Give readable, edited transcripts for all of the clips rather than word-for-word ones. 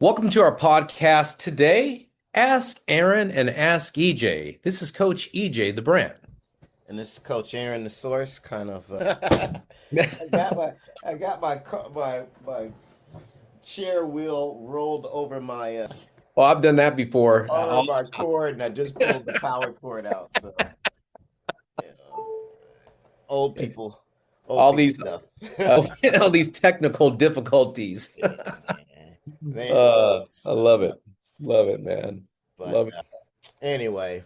Welcome to our podcast today. Ask Aaron and ask EJ. This is Coach EJ, the brand. And this is Coach Aaron, the source. Kind of. I got my my chair wheel rolled Oh, I've done that before. over my cord, and I just pulled the power cord out. So, yeah, old people, old All people these, stuff. all these technical difficulties. Yeah, they ain't no I use. love it. Love it, man. But Love it. anyway,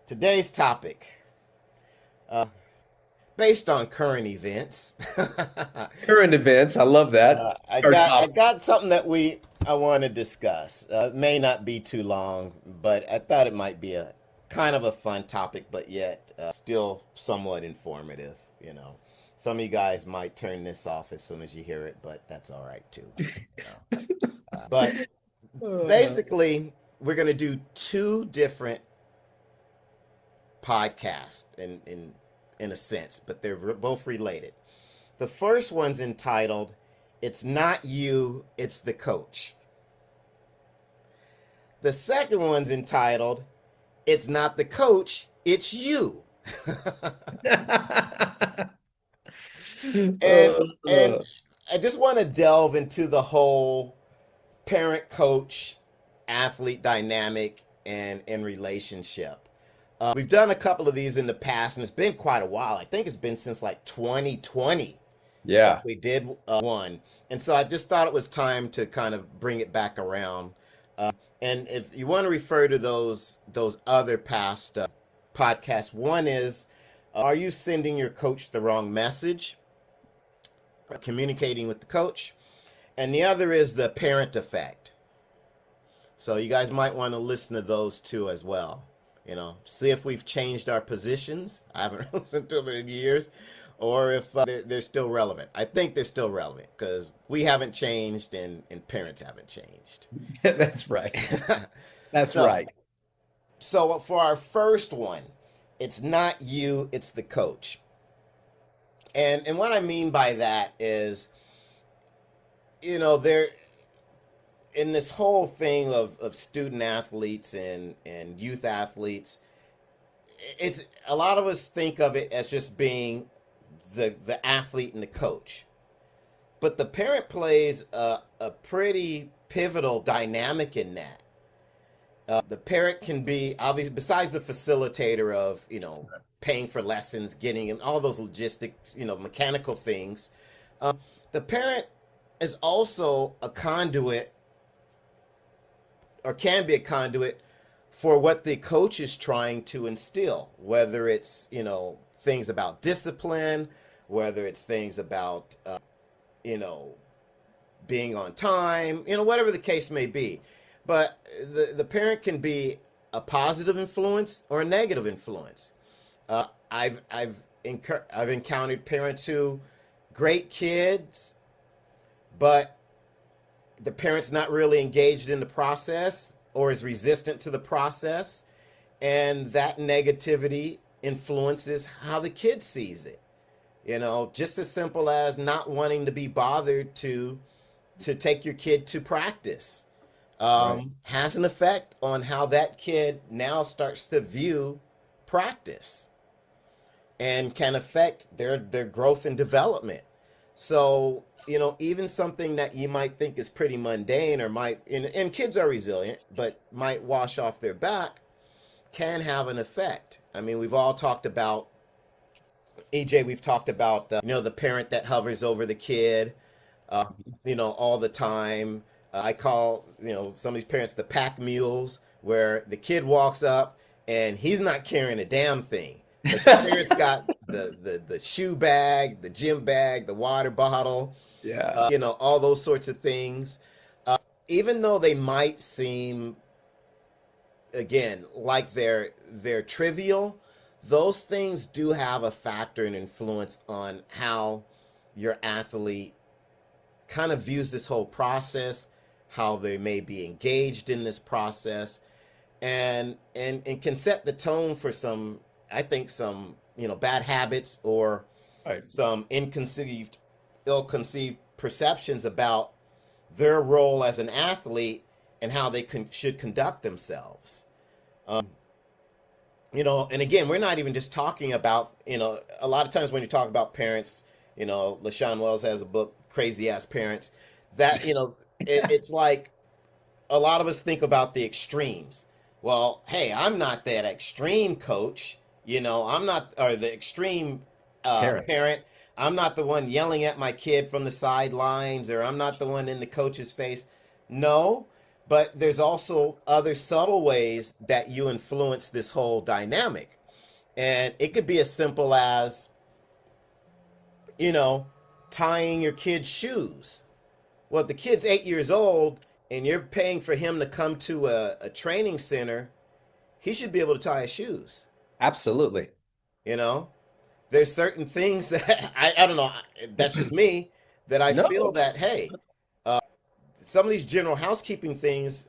today's topic, uh, based on current events. Current events. I love that. I Our got top. something that I want to discuss. It may not be too long, but I thought it might be a kind of a fun topic, but yet still somewhat informative. Some of you guys might turn this off as soon as you hear it, but that's all right too. You But Uh, basically, we're going to do two different podcasts in a sense, but they're both related. The first one's entitled "It's Not You, It's the Coach." The second one's entitled "It's Not the Coach, It's You." and and uh, I just want to delve into the whole parent coach athlete dynamic and relationship. We've done a couple of these in the past, and it's been quite a while. I think it's been since like 2020 that yeah. we did one. And so I just thought it was time to kind of bring it back around. And if you want to refer to those other past podcasts, one is, are you sending your coach the wrong message? Communicating with the coach. And the other is the parent effect. So you guys might want to listen to those two as well. See if we've changed our positions. I haven't listened to them in years, or if they're still relevant. I think they're still relevant because we haven't changed and parents haven't changed. That's right. That's so, right. so for our first one, it's not you, it's the coach. And what I mean by that is, there in this whole thing of student athletes and youth athletes, it's a lot of us think of it as just being the athlete and the coach, but the parent plays a pretty pivotal dynamic in that. The parent can be obviously, besides the facilitator of paying for lessons, getting and all those logistics, mechanical things. The parent is also a conduit, or can be a conduit, for what the coach is trying to instill, whether it's things about discipline, whether it's things about you know being on time, whatever the case may be. But the parent can be a positive influence or a negative influence. I've encountered parents who great kids, but the parent's not really engaged in the process or is resistant to the process, and that negativity influences how the kid sees it. Just as simple as not wanting to be bothered to take your kid to practice Right. has an effect on how that kid now starts to view practice and can affect their growth and development. So, even something that you might think is pretty mundane or and kids are resilient, but might wash off their back, can have an effect. I mean, we've all talked about, EJ, we've talked about, the parent that hovers over the kid, uh, all the time. I call, some of these parents the pack mules, where the kid walks up and he's not carrying a damn thing. But the parents got the shoe bag, the gym bag, the water bottle, Yeah. all those sorts of things. Even though they might seem, again, like they're trivial, those things do have a factor and influence on how your athlete kind of views this whole process, how they may be engaged in this process, and can set the tone for some, I think, some bad habits or Right. some ill-conceived perceptions about their role as an athlete and how they should conduct themselves. And again, we're not even just talking about, a lot of times when you talk about parents, LaShawn Wells has a book, Crazy Ass Parents, that, it's like a lot of us think about the extremes. Well, hey, I'm not that extreme coach. I'm not, or the extreme Parent. parent. I'm not the one yelling at my kid from the sidelines, or I'm not the one in the coach's face. No, but there's also other subtle ways that you influence this whole dynamic. And it could be as simple as, you know, tying your kid's shoes. Well, if the kid's 8 years old and you're paying for him to come to a training center, he should be able to tie his shoes. Absolutely. You know, there's certain things that I don't know. That's just me. That I feel No, that, hey, some of these general housekeeping things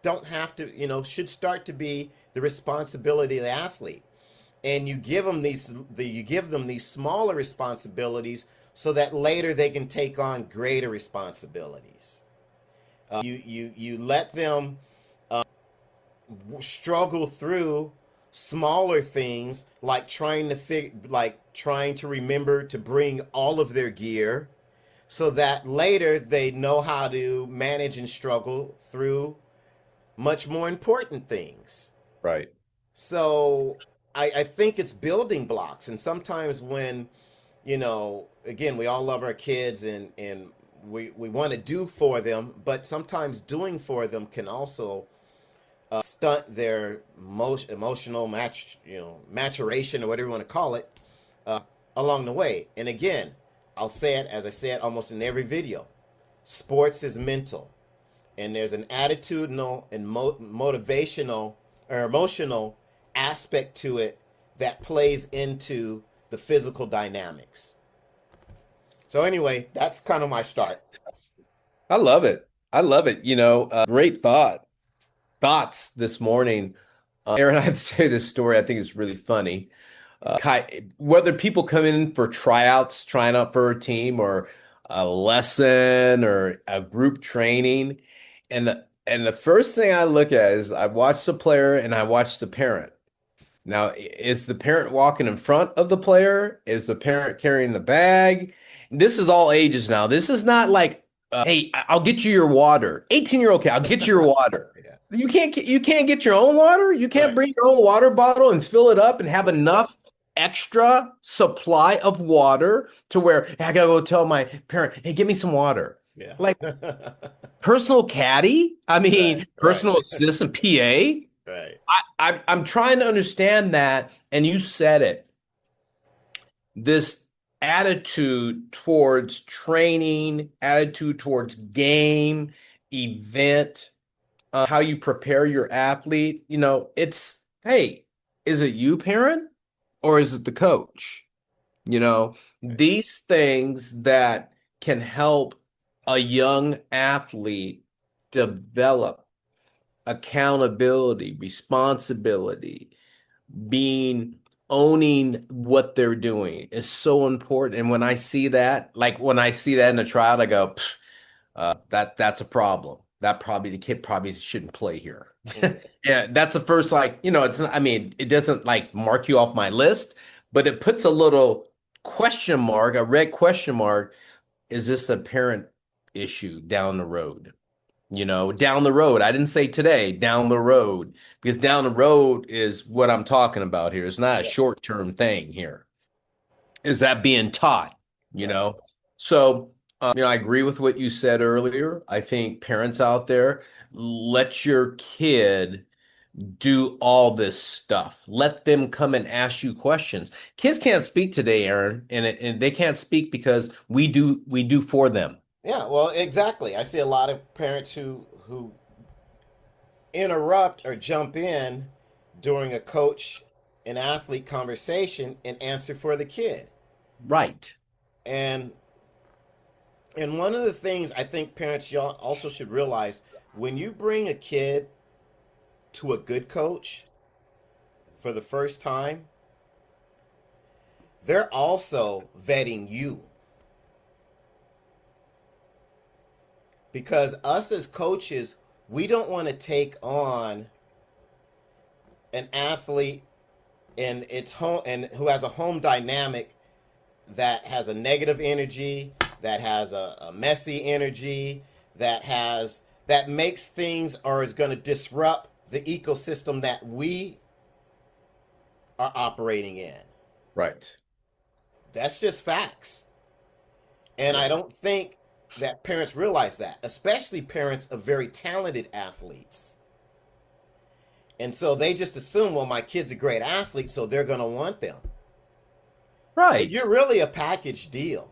don't have to, should start to be the responsibility of the athlete. And you give them these smaller responsibilities so that later they can take on greater responsibilities. You let them struggle through smaller things like trying to remember to bring all of their gear so that later they know how to manage and struggle through much more important things. right. So I think it's building blocks. And sometimes when, again, we all love our kids and we want to do for them, but sometimes doing for them can also stunt their emotional maturation or whatever you want to call it along the way. And again, I'll say it as I say it almost in every video. Sports is mental, and there's an attitudinal and motivational or emotional aspect to it that plays into the physical dynamics. So anyway, that's kind of my start. I love it. I love it. Great thoughts this morning. Aaron, I have to tell you this story. I think it's really funny. Whether people come in for tryouts, trying out for a team, or a lesson, or a group training, and the first thing I look at is I watch the player and I watch the parent. Now, is the parent walking in front of the player? Is the parent carrying the bag? This is all ages now. This is not like, hey, I'll get you your water. 18-year-old kid, I'll get you your water. Yeah. You can't get your own water. You can't Right. bring your own water bottle and fill it up and have enough extra supply of water to where hey, I gotta go tell my parent, hey, get me some water. Yeah. Like personal caddy, I Right. mean, Right. personal assistant PA. Right. I'm trying to understand that, and you said it. This attitude towards training, attitude towards game, event, how you prepare your athlete. It's hey, is it you, parent, or is it the coach? Right. These things that can help a young athlete develop accountability, responsibility, being owning what they're doing is so important. And when I see that, like when I see that in a trial, I go, that's a problem. That probably the kid probably shouldn't play here. Mhm. Yeah, that's the first it's not, I mean, it doesn't like mark you off my list, but it puts a little question mark, a red question mark. Is this a parent issue down the road? Down the road. I didn't say today, down the road, because down the road is what I'm talking about here. It's not a Yes. short-term thing here. Is that being taught, you Right. know? So, I agree with what you said earlier. I think parents out there, let your kid do all this stuff. Let them come and ask you questions. Kids can't speak today, Aaron, and they can't speak because we do for them. Yeah, well, exactly. I see a lot of parents who interrupt or jump in during a coach and athlete conversation and answer for the kid. Right. And one of the things I think parents y'all also should realize when you bring a kid to a good coach for the first time, they're also vetting you. because us as coaches, we don't want to take on an athlete in its home and who has a home dynamic that has a negative energy, that has a messy energy, that makes things or is going to disrupt the ecosystem that we are operating in. Right. That's just facts. And I Yes. don't think that parents realize that, especially parents of very talented athletes. And so they just assume, well, my kid's a great athlete, so they're going to want them. But Right. you're really a package deal.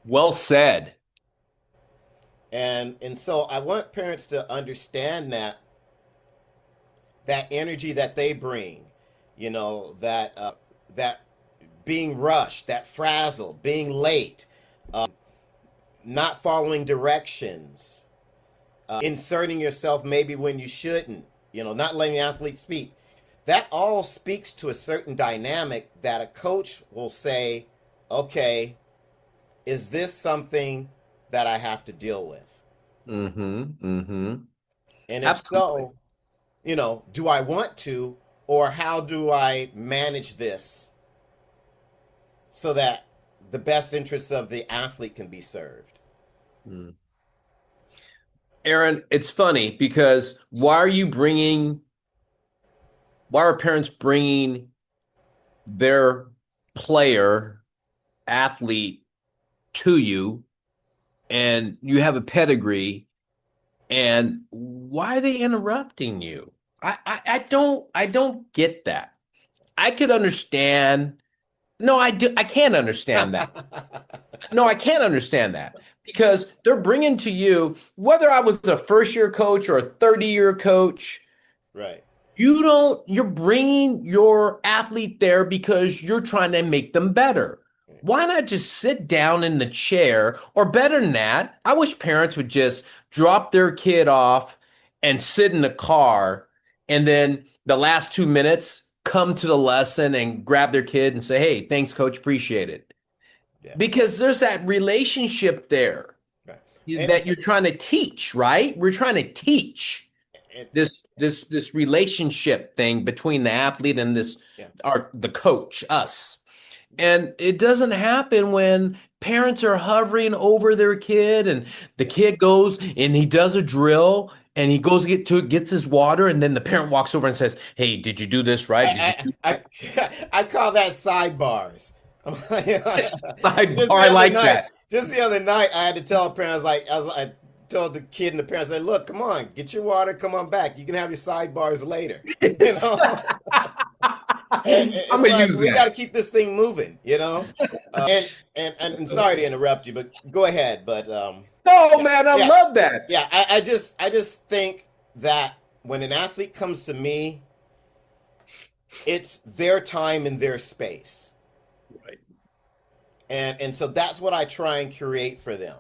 Well said. And so I want parents to understand that energy that they bring, that being rushed, that frazzled, being late, not following directions, inserting yourself maybe when you shouldn't, not letting the athlete speak. That all speaks to a certain dynamic that a coach will say, okay, is this something that I have to deal with? Mm-hmm. Mm-hmm. And if Absolutely. so, do I want to, or how do I manage this so that the best interests of the athlete can be served? Mm. Aaron, it's funny because why are parents bringing their player, athlete to you and you have a pedigree and why are they interrupting you? I don't get that. I could understand. No, I can't understand that. No, I can't understand that because they're bringing to you, whether I was a first year coach or a 30-year coach, Right. you're bringing your athlete there because you're trying to make them better. Why not just sit down in the chair? Or better than that, I wish parents would just drop their kid off and sit in the car and then the last 2 minutes come to the lesson and grab their kid and say, hey, thanks, coach, appreciate it. Yeah. Because there's that relationship there Right. And, that you're trying to teach, right? We're trying to teach and this relationship thing between the athlete and this yeah. our the coach, us. And it doesn't happen when parents are hovering over their kid and the Yeah. kid goes and he does a drill and he goes gets his water and then the parent walks over and says, "Hey, did you do this right? Did you I, do I, that?" I call that sidebars. just Sidebar, the I other like night, that. just the other night, I had to tell a parent. I told the kid and the parents, like, look, come on, get your water, come on back. You can have your sidebars later. You Yes. know, I'm it's gonna like use we got to that. keep this thing moving. And sorry to interrupt you, but go ahead. But No, yeah, man, I yeah, love that. yeah. I just think that when an athlete comes to me, it's their time and their space. Right. And so that's what I try and create for them.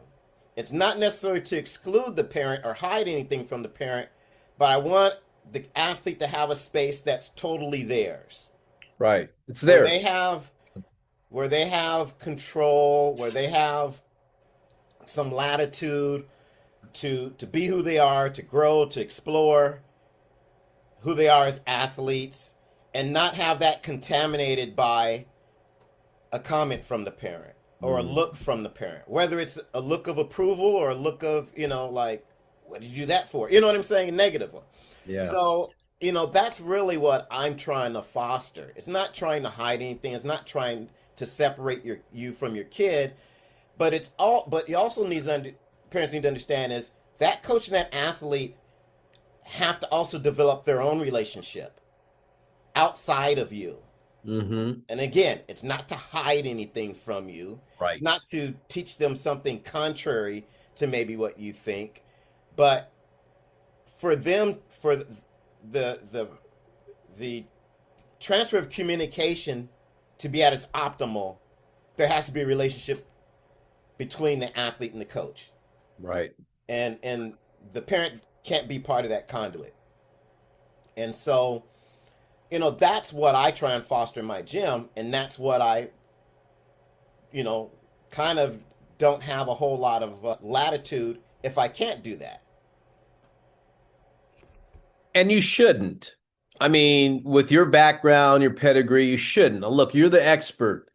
It's not necessarily to exclude the parent or hide anything from the parent, but I want the athlete to have a space that's totally theirs, Right. It's where they theirs. have where they have control, where they have some latitude to be who they are, to grow, to explore who they are as athletes, and not have that contaminated by a comment from the parent or a Mm, look from the parent, whether it's a look of approval or a look of, like, what did you do that for? You know what I'm saying? Negative one. yeah. So, that's really what I'm trying to foster. It's not trying to hide anything. It's not trying to separate you from your kid, but you also parents need to understand is that coach and that athlete have to also develop their own relationship outside of you. Mm-hmm. And again, it's not to hide anything from you. It's Right. not to teach them something contrary to maybe what you think, but for the the transfer of communication to be at its optimal, there has to be a relationship between the athlete and the coach. Right. And the parent can't be part of that conduit. And so, that's what I try and foster in my gym, and that's what I, you know, kind of don't have a whole lot of latitude if I can't do that. And you shouldn't. I mean, with your background, your pedigree, you shouldn't. Now, look, you're the expert.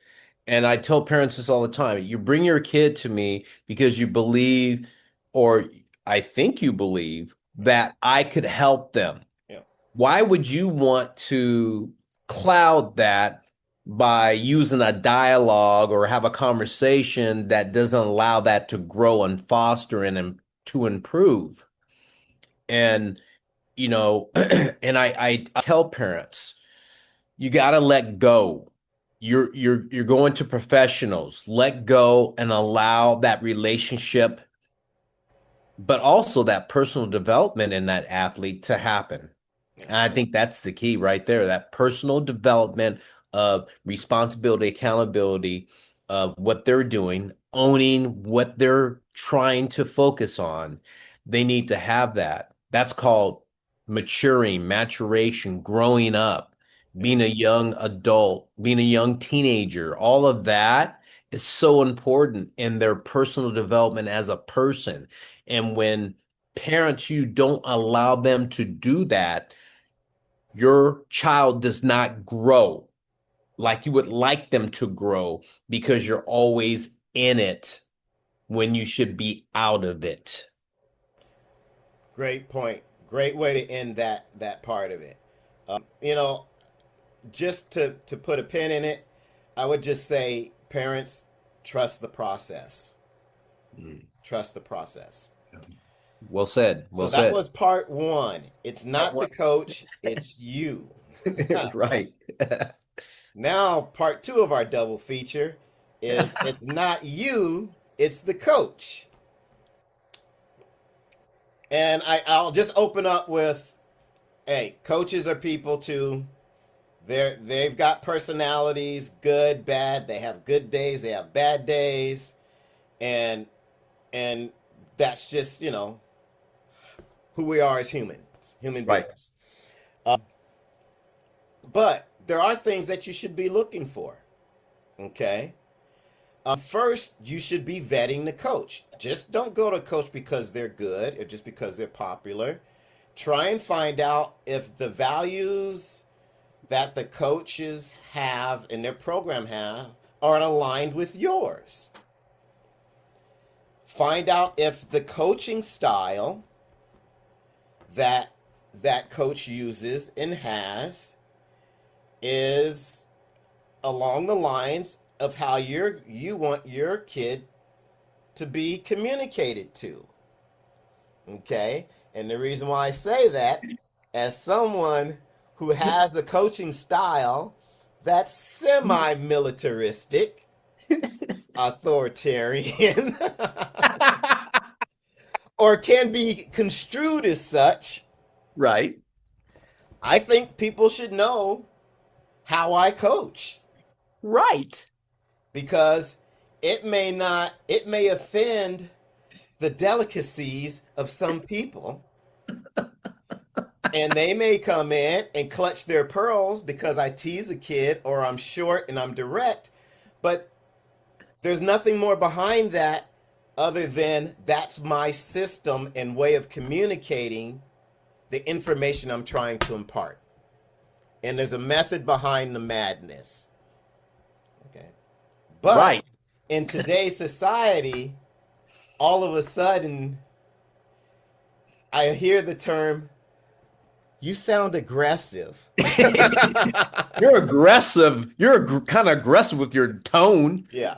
And I tell parents this all the time. You bring your kid to me because you believe, or I think you believe, Mm-hmm. that I could help them. Yeah. Why would you want to cloud that by using a dialogue or have a conversation that doesn't allow that to grow and foster and to improve? And and I tell parents, you got to let go. You're going to professionals. Let go and allow that relationship, but also that personal development in that athlete to happen. Yeah. And I think that's the key right there, that personal development of responsibility, accountability of what they're doing, owning what they're trying to focus on. They need to have that. That's called maturing, maturation, growing up, Yeah. being a young adult, being a young teenager. All of that is so important in their personal development as a person. And when parents, you don't allow them to do that, your child does not grow like you would like them to grow because you're always in it when you should be out of it. Great point. Great way to end that part of it. You know, just to put a pin in it, I would just say, parents, trust the process. Mm. Trust the process. Well said. So Well that said. was part one. It's not the coach, it's you. Right. Now, part two of our double feature is it's not you, it's the coach. And I'll just open up with, hey, coaches are people too. They've got personalities, good, bad. They have good days, they have bad days, and and that's just who we are as human Right. beings. But there are things that you should be looking for. Okay. First, you should be vetting the coach. Just don't go to a coach because they're good or just because they're popular. Try and find out if the values that the coaches have in their program have are aligned with yours. Find out if the coaching style that that coach uses and has is along the lines of how you want your kid to be communicated to. Okay? And the reason why I say that, as someone who has a coaching style that's semi-militaristic, authoritarian, or can be construed as such, Right. I think people should know how I coach, Right. because it may offend the delicacies of some people, and they may come in and clutch their pearls because I tease a kid or I'm short and I'm direct, but there's nothing more behind that other than that's my system and way of communicating the information I'm trying to impart. And there's a method behind the madness. Okay. But Right. in today's society, all of a sudden, I hear the term, you sound aggressive. You're aggressive. You're kind of aggressive with your tone. Yeah.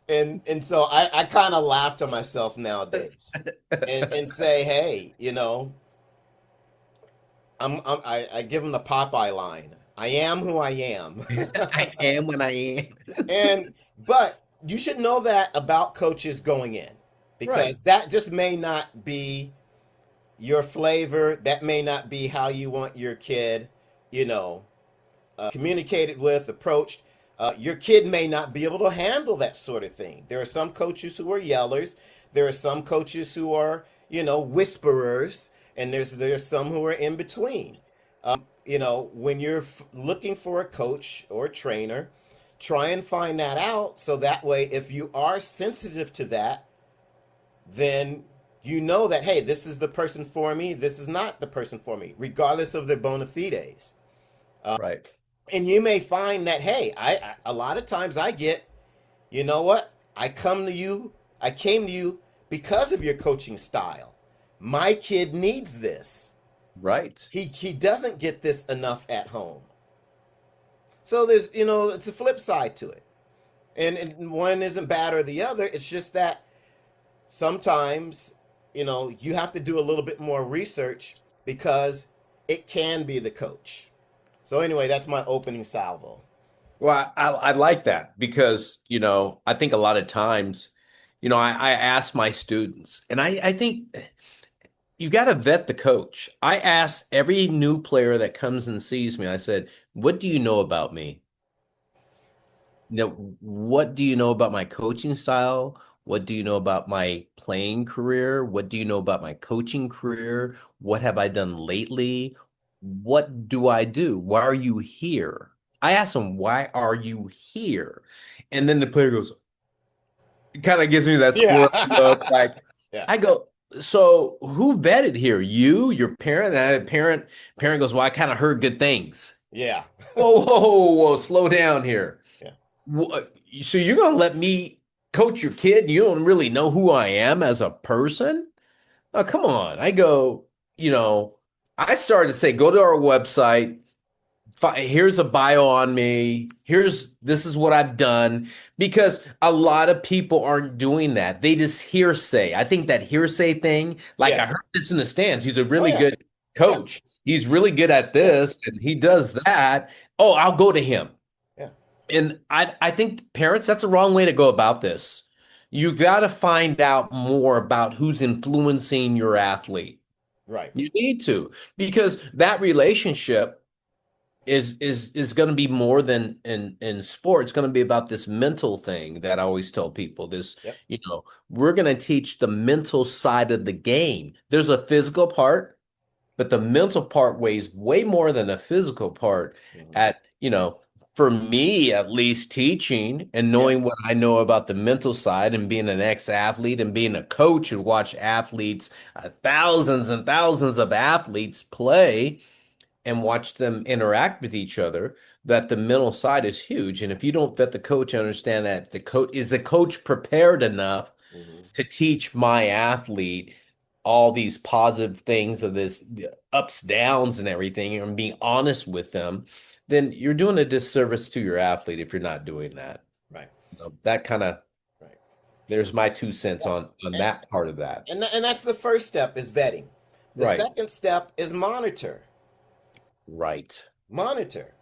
And so I kind of laugh to myself nowadays and say, hey, I give them the Popeye line. I am who I am. I am when I am. And but you should know that about coaches going in, Right. because that just may not be your flavor. That may not be how you want your kid, you know, communicated with, approached. Your kid may not be able to handle that sort of thing. There are some coaches who are yellers. There are some coaches who are, whisperers, and there's some who are in between. When you're looking for a coach or a trainer, try and find that out so that way if you are sensitive to that, then you know that, hey, this is the person for me, this is not the person for me, regardless of their bona fides. Right. And you may find that, hey, I a lot of times I get, you know what, I came to you because of your coaching style. My kid needs this. Right. He doesn't get this enough at home. So there's, it's a flip side to it. And one isn't bad or the other. It's just that sometimes, you have to do a little bit more research because it can be the coach. So anyway, that's my opening salvo. Well, I like that because, I think a lot of times, I ask my students, and I think you got to vet the coach. I ask every new player that comes and sees me, I said, what do you know about me? What do you know about my coaching style? What do you know about my playing career? What do you know about my coaching career? What have I done lately? What do I do? Why are you here? I ask them, why are you here? And then the player goes, it kind of gives me that squirrely look. Yeah. Like, Yeah. I go, so who vetted here? You, your parent? And the parent goes, well, I kind of heard good things. Yeah. Whoa, whoa, whoa, whoa, slow down here. Yeah. So you're gonna let me coach your kid and you don't really know who I am as a person? Oh, come on. I go, you know, I started to say, go to our website. Here's a bio on me. This is what I've done because a lot of people aren't doing that. They just hearsay. I think that hearsay thing, like Yeah. I heard this in the stands. He's a Oh really yeah. good Yeah. coach. He's really good at Yeah. this and he does that. Oh, I'll go to him. Yeah. And I think parents, that's a wrong way to go about this. You got to find out more about who's influencing your athlete. Right. You need to, because that relationship is going to be more than in sport. It's going to be about this mental thing that I always tell people. Yep. We're going to teach the mental side of the game. There's a physical part, but the mental part weighs way more than the physical part Hmm. at, for me at least teaching and Yeah. knowing what I know about the mental side and being an ex-athlete and being a coach and watch athletes, thousands and thousands of athletes play and watch them interact with each other, that the mental side is huge. And if you don't let the coach understand that the coach prepared enough Hmm. to teach my athlete all these positive things of this the ups, downs, and everything, and being honest with them, then you're doing a disservice to your athlete if you're not doing that. Right. That kind of Right. there's my 2 cents Yeah. on And that part of that. and that's the first step is vetting. The Right. second step is monitor. Right. Monitor.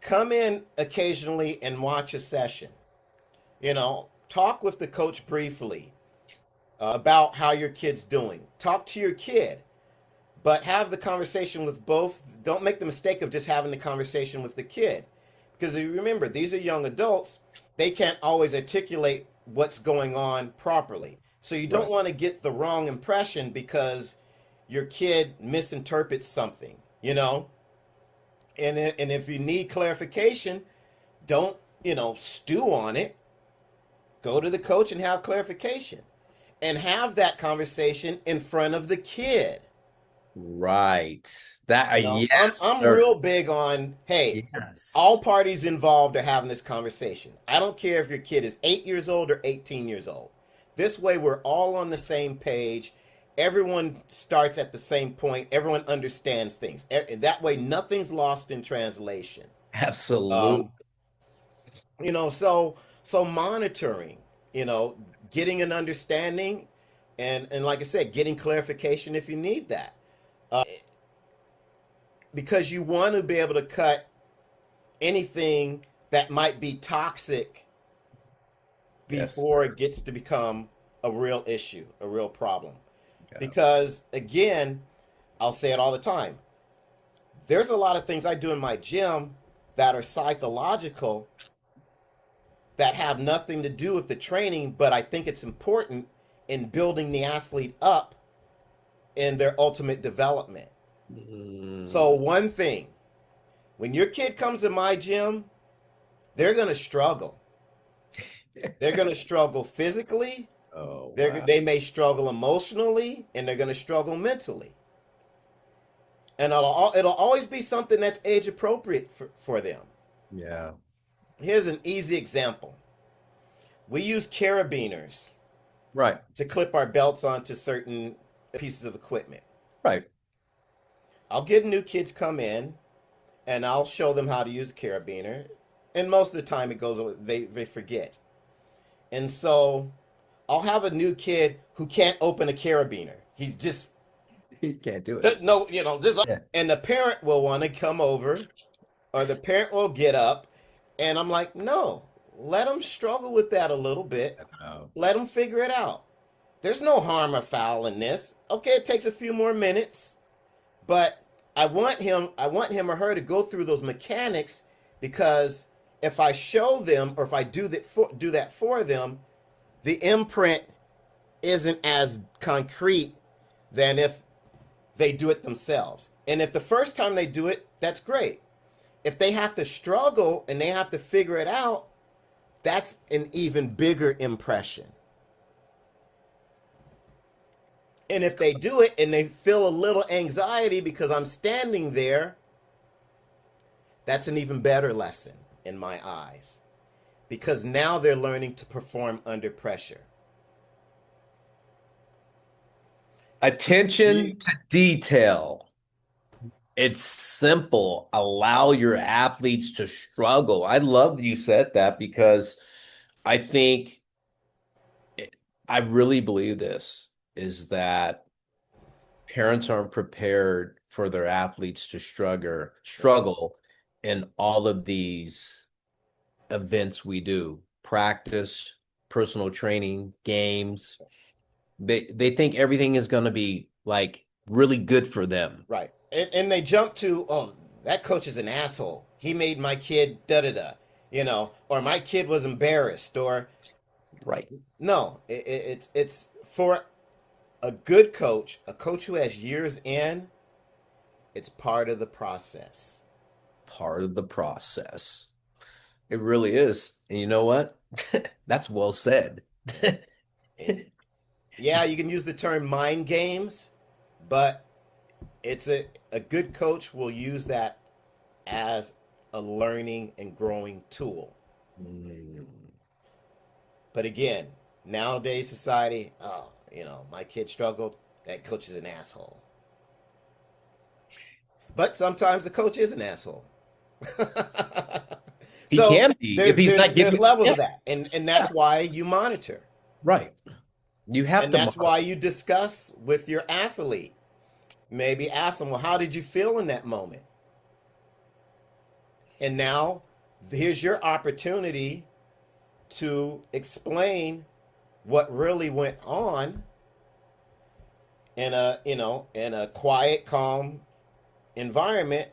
Come in occasionally and watch a session. Talk with the coach briefly about how your kid's doing. Talk to your kid, but have the conversation with both. Don't make the mistake of just having the conversation with the kid. Because you remember, these are young adults. They can't always articulate what's going on properly. So you don't Right. want to get the wrong impression because your kid misinterprets something, And if you need clarification, don't, stew on it. Go to the coach and have clarification. And have that conversation in front of the kid. Right. That I'm yes, I'm sir. real big on, hey, all Yes. parties involved are having this conversation. I don't care if your kid is 8 years old or 18 years old. This way we're all on the same page. Everyone starts at the same point. Everyone understands things. That way nothing's lost in translation. Absolutely. Um, so monitoring, you know, getting an understanding and like I said, getting clarification if you need that. Because you want to be able to cut anything that might be toxic Yes, before it sir. gets to become a real issue, a real problem. Yeah. Because again, I'll say it all the time. There's a lot of things I do in my gym that are psychological that have nothing to do with the training, but I think it's important in building the athlete up in their ultimate development. So, Mm, one thing, when your kid comes to my gym, they're going to struggle. They're going to struggle physically. Oh, wow. They may struggle emotionally, and they're going to struggle mentally. And it'll always be something that's age appropriate for them. Yeah. Here's an easy example. We use carabiners Right. to clip our belts onto certain pieces of equipment. Right. I'll get new kids come in and I'll show them how to use a carabiner. And most of the time it goes, they forget. And so I'll have a new kid who can't open a carabiner. He's just, He can't do it. no, just, Yeah. and the parent will want to come over or the parent will get up. And I'm like, no, let them struggle with that a little bit. Oh, Let them figure it out. There's no harm or foul in this. Okay, it takes a few more minutes, but I want him or her to go through those mechanics because if I show them or if I do that for them, the imprint isn't as concrete than if they do it themselves. And if the first time they do it, that's great. If they have to struggle and they have to figure it out, that's an even bigger impression. And if they do it and they feel a little anxiety because I'm standing there, that's an even better lesson in my eyes. Because now they're learning to perform under pressure. attention to detail. It's simple. Allow your athletes to struggle. I love that you said that because I think I really believe this is that parents aren't prepared for their athletes to struggle in all of these events we do, practice, personal training, games. They think everything is going to be like really good for them. Right. And they jump to, oh, that coach is an asshole. He made my kid da da da, or my kid was embarrassed, or Right. no, it's for a good coach, a coach who has years in, it's part of the process. Part of the process. It really is. And you know what? That's well said. And yeah, you can use the term mind games, but it's a good coach will use that as a learning and growing tool. Mm. But again, nowadays society, oh, my kid struggled, that coach is an asshole. But sometimes the coach is an asshole. He So can be if there's he's there's not there's giving. levels Yeah, of that. And yeah, that's why you monitor. right. You have And to that's monitor. why you discuss with your athlete. Maybe ask them, well, how did you feel in that moment? And now here's your opportunity to explain what really went on in a quiet, calm environment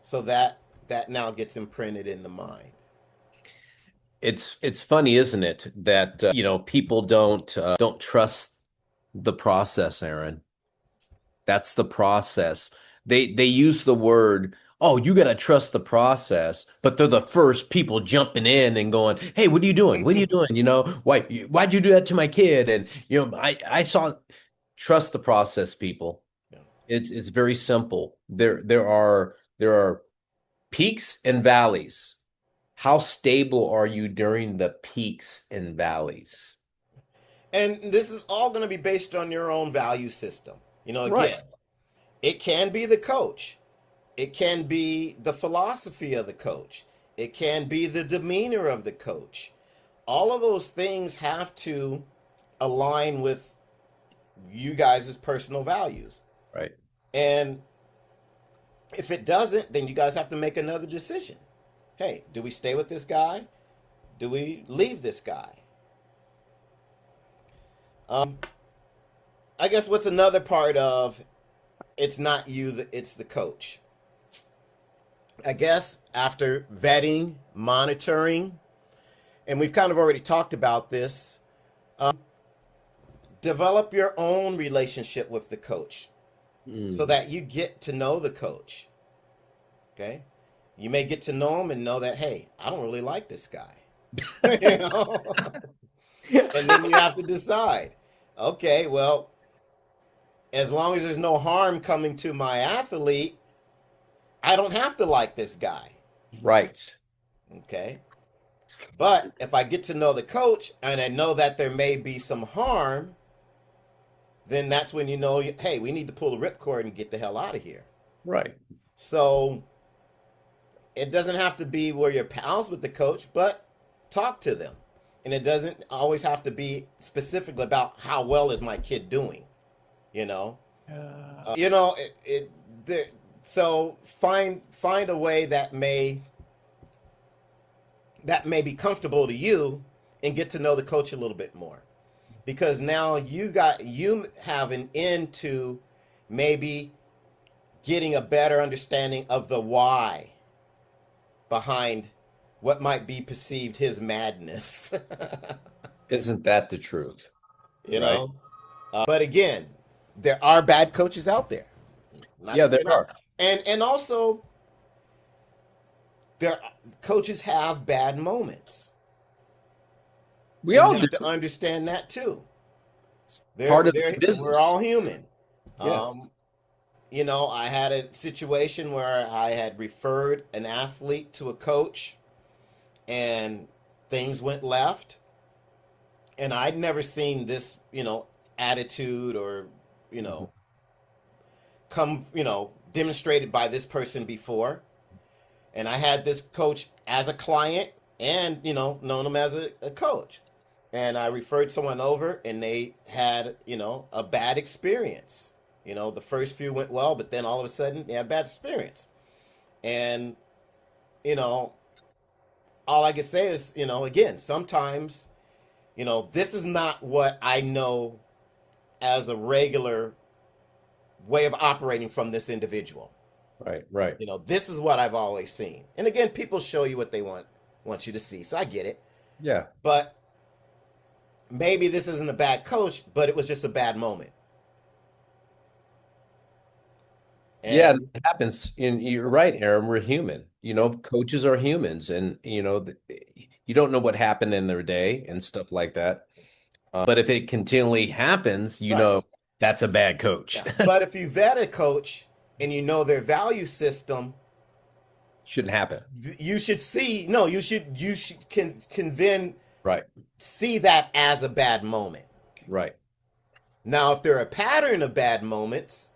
so that that now gets imprinted in the mind. It's funny, isn't it, that people don't trust the process, Aaron. That's the process. They use the word, "Oh, you got to trust the process," but they're the first people jumping in and going, "Hey, what are you doing? What are you doing? Why'd you do that to my kid?" And I saw trust the process, people. Yeah. It's very simple. There are peaks and valleys. How stable are you during the peaks and valleys? And this is all going to be based on your own value system. Right, Again, it can be the coach, it can be the philosophy of the coach, it can be the demeanor of the coach. All of those things have to align with you guys' personal values. right. And if it doesn't, then you guys have to make another decision. Hey, do we stay with this guy? Do we leave this guy? Um, I guess what's another part of it's not you, it's the coach. I guess after vetting, monitoring, and we've kind of already talked about this, develop your own relationship with the coach so Mm, that you get to know the coach. Okay? You may get to know him and know that, hey, I don't really like this guy. You know? And then you have to decide, okay, well, as long as there's no harm coming to my athlete, I don't have to like this guy. Right. Okay. But if I get to know the coach and I know that there may be some harm, then that's when you know, hey, we need to pull the ripcord and get the hell out of here. Right. So it doesn't have to be where you're pals with the coach, but talk to them. And it doesn't always have to be specifically about how well is my kid doing, you know. You know, so find a way that may be comfortable to you and get to know the coach a little bit more. Because now you have an end to maybe getting a better understanding of the why behind what might be perceived his madness. Isn't that the truth? You Right. know? But again, there are bad coaches out there. Not Yeah, to there say not. are. And also there coaches have bad moments. We And you all do. have to understand that too. Part of the We're business. all human. Yes. Um, you know, I had a situation where I had referred an athlete to a coach and things went left. And I'd never seen this, attitude or, you Mhm. know, demonstrated by this person before. And I had this coach as a client and, known him as a coach. And I referred someone over and they had, a bad experience. The first few went well, but then all of a sudden they had a bad experience. And, you know, all I can say is, again, sometimes, this is not what I know as a regular way of operating from this individual. Right. Right. This is what I've always seen. And again, people show you what they want you to see. So I get it. Yeah. But maybe this isn't a bad coach, but it was just a bad moment. Yeah, And it happens. And you're right, Aaron. We're human. Coaches are humans, and you don't know what happened in their day and stuff like that. But if it continually happens, right. that's a bad coach. Yeah. But if you vet a coach and you know their value system, Shouldn't happen. you should see no, you should can then Right. see that as a bad moment. Right. Now, if there are a pattern of bad moments,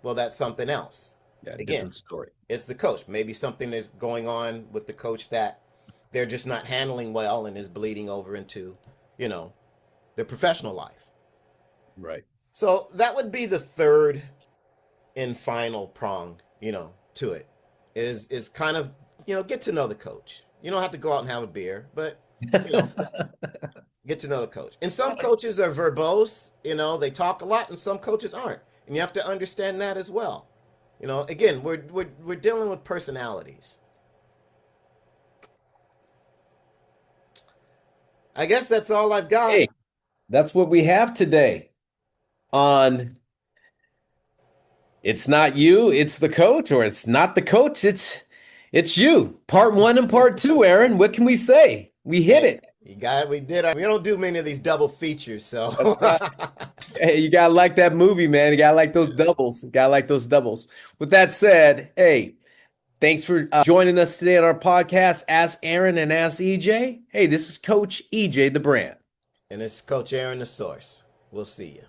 well, that's something else. Yeah. Again, Different story. it's the coach. Maybe something is going on with the coach that they're just not handling well and is bleeding over into, you know, their professional life. Right. So that would be the third and final prong, to it. Is kind of, get to know the coach. You don't have to go out and have a beer, but you know, get to know the coach. And some coaches are verbose, they talk a lot, and some coaches aren't. And you have to understand that as well. Again, we're dealing with personalities. I guess that's all I've got. Hey, that's what we have today on It's Not You, It's the Coach, or It's Not the Coach, it's you. Part one and part two, Aaron. What can we say? We hit Hey, it. you got it. We did. We don't do many of these double features, That's so right. Hey, you gotta like that movie, man. You gotta like those doubles. You gotta like those doubles. With that said, hey, thanks for joining us today on our podcast. Ask Aaron and Ask EJ. Hey, this is Coach EJ, the brand. and it's Coach Aaron, the source. We'll see you.